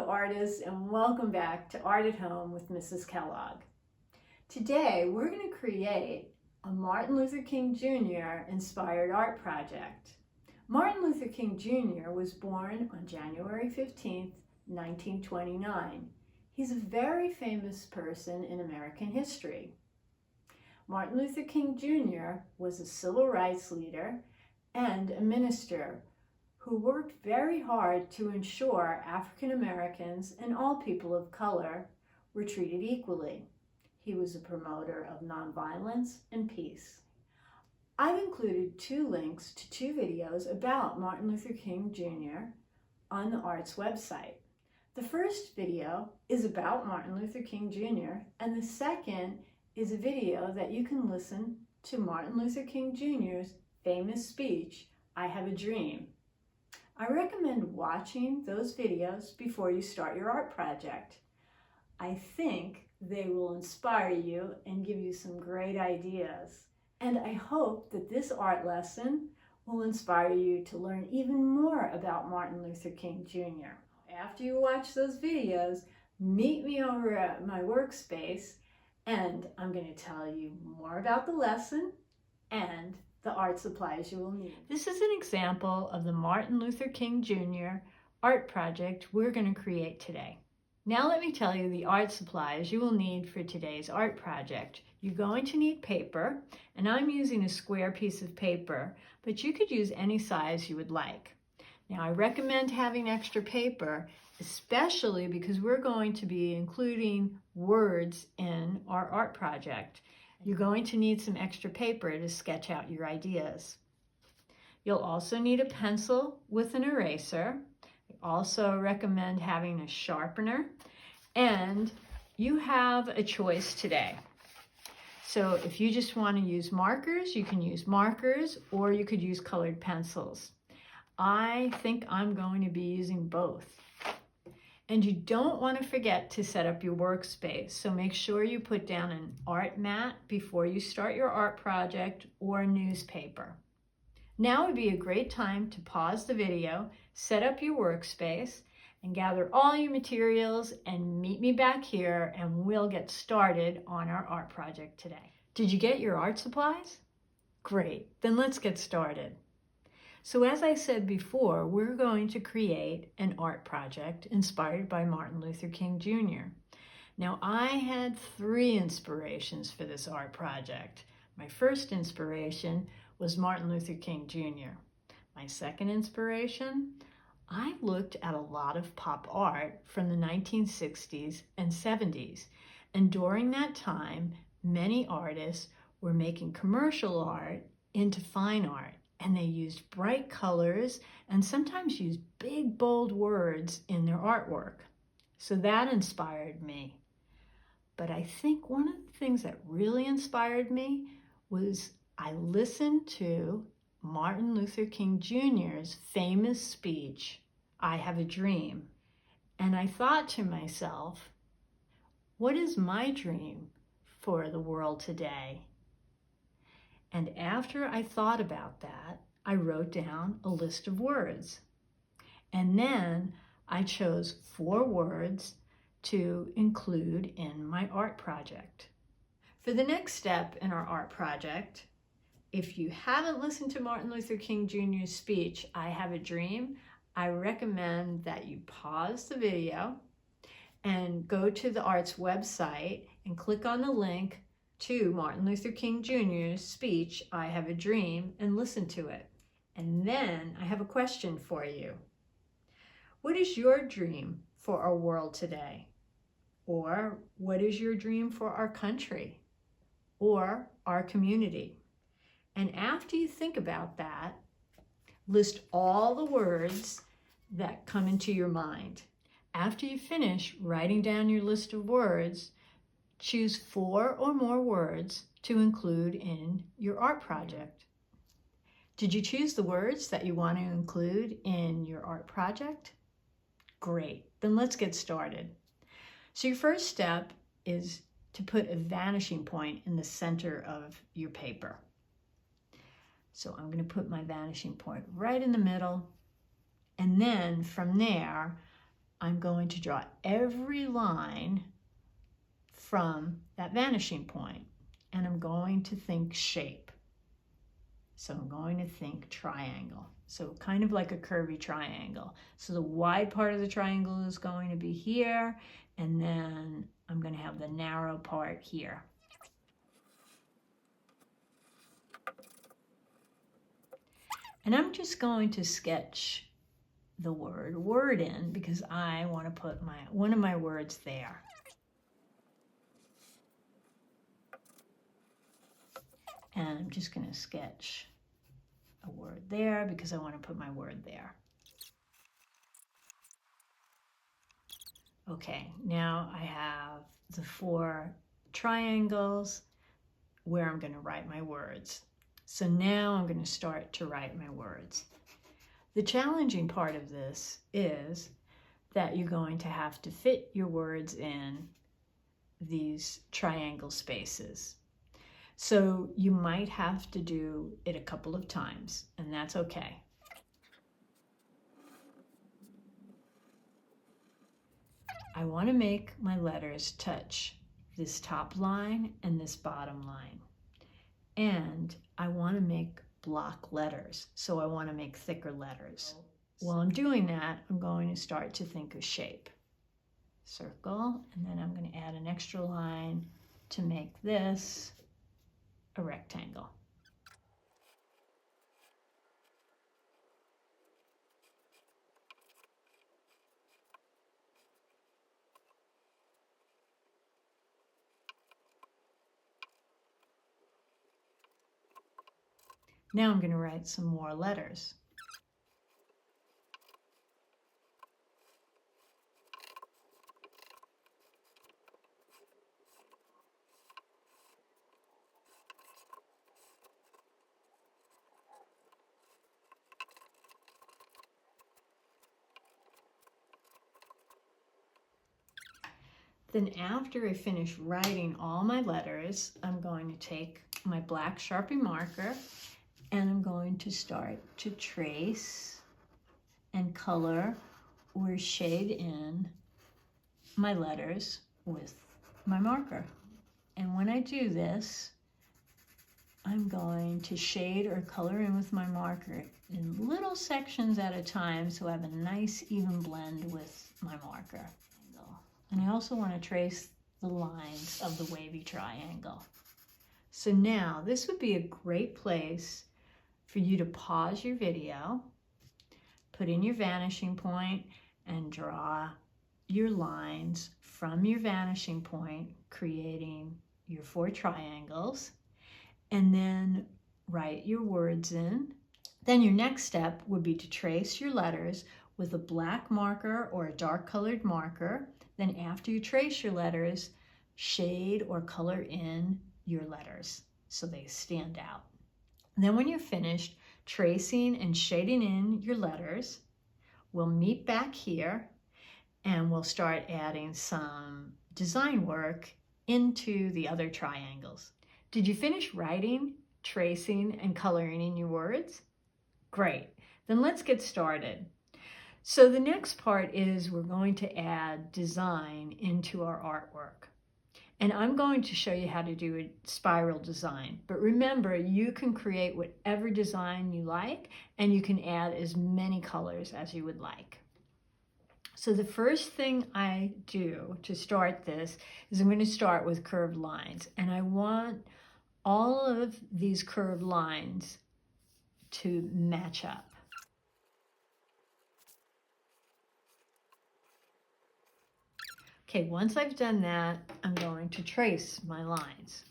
Hello artists, and welcome back to Art at Home with Mrs. Kellogg. Today we're going to create a Martin Luther King Jr. inspired art project. Martin Luther King Jr. was born on January 15th, 1929. He's a very famous person in American history. Martin Luther King Jr. was a civil rights leader and a minister who worked very hard to ensure African Americans and all people of color were treated equally. He was a promoter of nonviolence and peace. I've included 2 links to 2 videos about Martin Luther King Jr. on the Arts website. The first video is about Martin Luther King Jr. and the second is a video that you can listen to Martin Luther King Jr.'s famous speech, "I Have a Dream." I recommend watching those videos before you start your art project. I think they will inspire you and give you some great ideas. And I hope that this art lesson will inspire you to learn even more about Martin Luther King Jr. After you watch those videos, meet me over at my workspace and I'm going to tell you more about the lesson and the art supplies you will need. This is an example of the Martin Luther King Jr. art project we're going to create today. Now let me tell you the art supplies you will need for today's art project. You're going to need paper, and I'm using a square piece of paper, but you could use any size you would like. Now I recommend having extra paper, especially because we're going to be including words in our art project. You're going to need some extra paper to sketch out your ideas. You'll also need a pencil with an eraser. I also recommend having a sharpener, and you have a choice today. So if you just want to use markers, you can use markers, or you could use colored pencils. I think I'm going to be using both. And you don't want to forget to set up your workspace, so make sure you put down an art mat before you start your art project or newspaper. Now would be a great time to pause the video, set up your workspace, and gather all your materials and meet me back here and we'll get started on our art project today. Did you get your art supplies? Great, then let's get started. So as I said before, we're going to create an art project inspired by Martin Luther King Jr. Now I had 3 inspirations for this art project. My first inspiration was Martin Luther King Jr. My second inspiration, I looked at a lot of pop art from the 1960s and 70s. And during that time, many artists were making commercial art into fine art. And they used bright colors and sometimes used big, bold words in their artwork. So that inspired me. But I think one of the things that really inspired me was I listened to Martin Luther King Jr.'s famous speech, "I Have a Dream." And I thought to myself, what is my dream for the world today? And after I thought about that, I wrote down a list of words. And then I chose 4 words to include in my art project. For the next step in our art project, if you haven't listened to Martin Luther King Jr.'s speech, "I Have a Dream," I recommend that you pause the video and go to the Arts website and click on the link to Martin Luther King Jr.'s speech, "I Have a Dream," and listen to it. And then I have a question for you. What is your dream for our world today? Or what is your dream for our country or our community? And after you think about that, list all the words that come into your mind. After you finish writing down your list of words, choose 4 or more words to include in your art project. Did you choose the words that you want to include in your art project? Great, then let's get started. So your first step is to put a vanishing point in the center of your paper. So I'm going to put my vanishing point right in the middle, and then from there I'm going to draw every line from that vanishing point, and I'm going to think shape. So I'm going to think triangle. So kind of like a curvy triangle. So the wide part of the triangle is going to be here, and then I'm going to have the narrow part here. And I'm just going to sketch the word in because I want to put one of my words there. And I'm just going to sketch a word there because I want to put my word there. Okay, now I have the 4 triangles where I'm going to write my words. So now I'm going to start to write my words. The challenging part of this is that you're going to have to fit your words in these triangle spaces. So you might have to do it a couple of times, and that's okay. I want to make my letters touch this top line and this bottom line. And I want to make block letters, so I want to make thicker letters. While I'm doing that, I'm going to start to think of shape. Circle, and then I'm going to add an extra line to make this a rectangle. Now I'm going to write some more letters. Then after I finish writing all my letters, I'm going to take my black Sharpie marker and I'm going to start to trace and color or shade in my letters with my marker. And when I do this, I'm going to shade or color in with my marker in little sections at a time so I have a nice even blend with my marker. And I also want to trace the lines of the wavy triangle. So now this would be a great place for you to pause your video, put in your vanishing point, and draw your lines from your vanishing point, creating your 4 triangles, and then write your words in. Then your next step would be to trace your letters with a black marker or a dark colored marker. Then after you trace your letters, shade or color in your letters so they stand out. And then when you're finished tracing and shading in your letters, we'll meet back here and we'll start adding some design work into the other triangles. Did you finish writing, tracing, and coloring in your words? Great. Then let's get started. So the next part is we're going to add design into our artwork. And I'm going to show you how to do a spiral design. But remember, you can create whatever design you like, and you can add as many colors as you would like. So the first thing I do to start this is I'm going to start with curved lines. And I want all of these curved lines to match up. Okay, once I've done that, I'm going to trace my lines.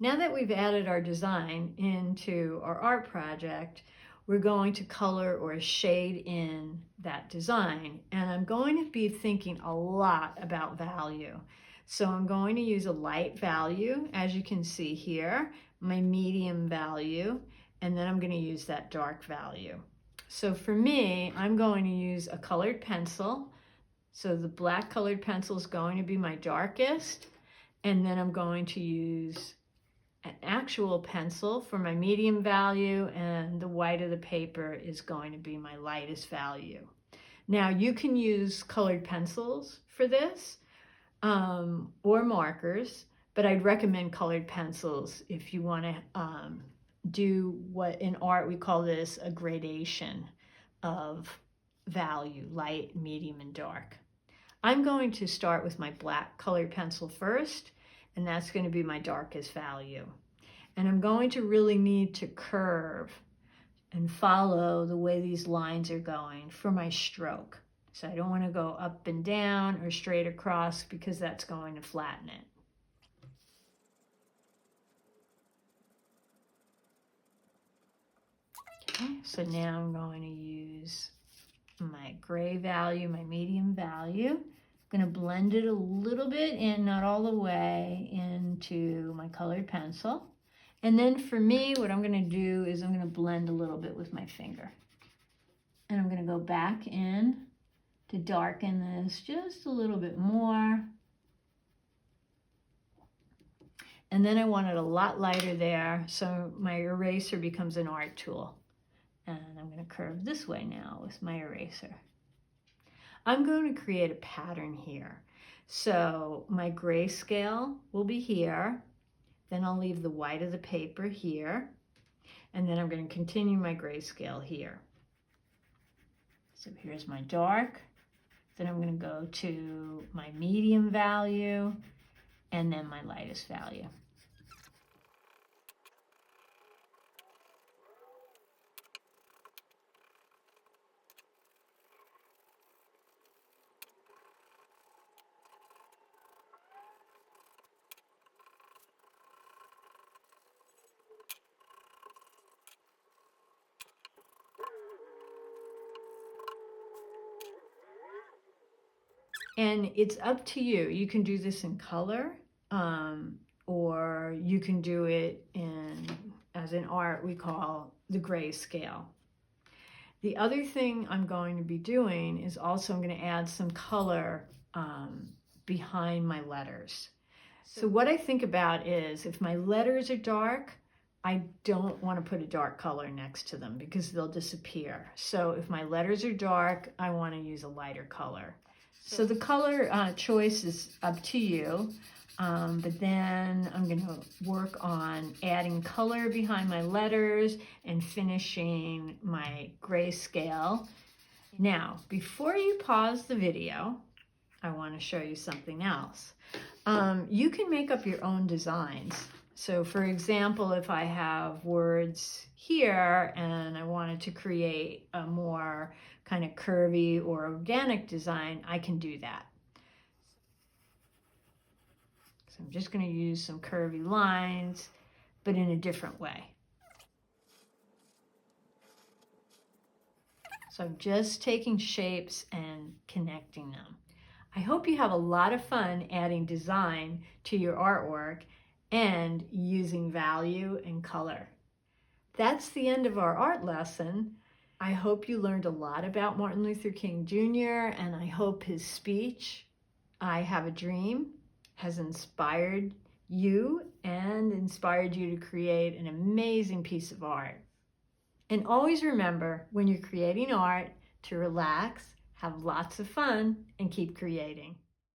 Now that we've added our design into our art project, we're going to color or shade in that design. And I'm going to be thinking a lot about value. So I'm going to use a light value, as you can see here, my medium value, and then I'm going to use that dark value. So for me, I'm going to use a colored pencil. So the black colored pencil is going to be my darkest, and then I'm going to use an actual pencil for my medium value, and the white of the paper is going to be my lightest value. Now you can use colored pencils for this or markers, but I'd recommend colored pencils if you want to do what in art we call this a gradation of value, light, medium, and dark. I'm going to start with my black colored pencil first, and that's going to be my darkest value. And I'm going to really need to curve and follow the way these lines are going for my stroke. So I don't want to go up and down or straight across because that's going to flatten it. Okay, so now I'm going to use my gray value, my medium value. I'm going to blend it a little bit in, not all the way, into my colored pencil. And then for me, what I'm going to do is I'm going to blend a little bit with my finger. And I'm going to go back in to darken this just a little bit more. And then I want it a lot lighter there, so my eraser becomes an art tool. And I'm going to curve this way now with my eraser. I'm going to create a pattern here. So my grayscale will be here. Then I'll leave the white of the paper here. And then I'm going to continue my grayscale here. So here's my dark. Then I'm going to go to my medium value and then my lightest value. And it's up to you. You can do this in color, or you can do it in, as in art, we call the grayscale. The other thing I'm going to be doing is also I'm going to add some color behind my letters. So what I think about is if my letters are dark, I don't want to put a dark color next to them because they'll disappear. So if my letters are dark, I want to use a lighter color. So the color choice is up to you, but then I'm going to work on adding color behind my letters and finishing my grayscale. Now, before you pause the video, I want to show you something else. You can make up your own designs. So for example, if I have words here and I wanted to create a more kind of curvy or organic design, I can do that. So I'm just going to use some curvy lines, but in a different way. So I'm just taking shapes and connecting them. I hope you have a lot of fun adding design to your artwork and using value and color. That's the end of our art lesson. I hope you learned a lot about Martin Luther King Jr. and I hope his speech, "I Have a Dream," has inspired you and inspired you to create an amazing piece of art. And always remember, when you're creating art, to relax, have lots of fun, and keep creating.